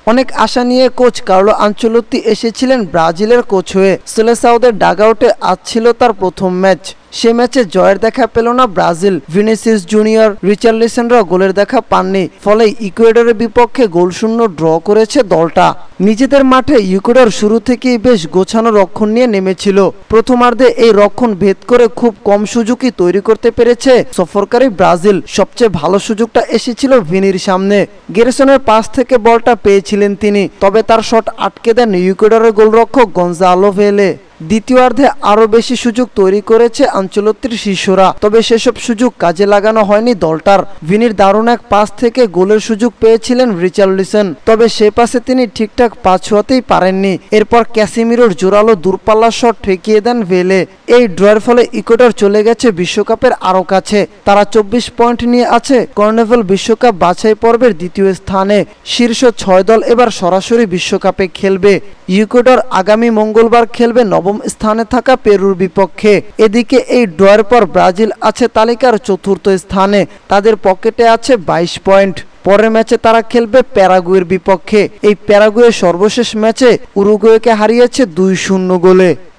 অনেক আশা নিয়ে coach Carlo Ancelotti এসেছিলেন ব্রাজিলের কোচ হয়ে। সেলেসাওদের ডাগআউটে আজ ছিল তার প্রথম ম্যাচ। সে ম্যাচে জয়ের দেখা পেল না ব্রাজিল। ভিনিসিয়াস জুনিয়র, রিচার্লিসনরা গোলের দেখা পাননি, ফলে ইকুয়েডরের বিপক্ষে গোলশূন্য ড্র করেছে দলটা। নিজেদের মাঠে ইকুয়েডর শুরু থেকেই বেশ গোছানো রক্ষণ নিয়ে নেমেছিল। প্রথমার্ধে এই রক্ষণ ভেদ করে খুব কম সুযোগই তৈরি করতে পেরেছে সফরকারী ব্রাজিল। সবচেয়ে ভালো সুযোগটা এসেছিল ভিনির সামনে। গেরসনের পাস থেকে বলটা পেয়েছিলেন তিনি, তবে তার শট আটকে দেন ইকুয়েডরের গোলরক্ষক গনজালো ভেলে। দ্বিতীয়ার্ধে আরও বেশি সুযোগ তৈরি করেছে আনচেলত্তির শিষ্যরা, তবে সেসব সুযোগ কাজে লাগানো হয়নি দলটার। ভিনির দারুণ এক পাস থেকে গোলের সুযোগ পেয়েছিলেন রিচার্লিসন, তবে সে পাসে তিনি ঠিকঠাক পা ছোঁয়াতেই পারেননি। এরপর ক্যাসিমিরোর জোরালো দূরপাল্লার শট ঠেকিয়ে দেন ভেলে। এই ড্রয়ের ফলে ইকুয়েডর চলে গেছে বিশ্বকাপের আরও কাছে। তারা 24 পয়েন্ট নিয়ে আছে কর্নেভাল বিশ্বকাপ বাছাই পর্বের দ্বিতীয় স্থানে। শীর্ষ 6 দল এবার সরাসরি বিশ্বকাপে খেলবে। ইকুয়েডর আগামী মঙ্গলবার খেলবে নবম স্থানে থাকা পেরুর বিপক্ষে। এদিকে এই ড্রয়ের পর ব্রাজিল আছে তালিকার 4র্থ স্থানে। তাদের পকেটে আছে 22 পয়েন্ট। পরের ম্যাচে তারা খেলবে প্যারাগুয়ের বিপক্ষে। এই প্যারাগুয়ে সর্বশেষ ম্যাচে উরুগুয়েকে হারিয়েছে 2-0 গোলে।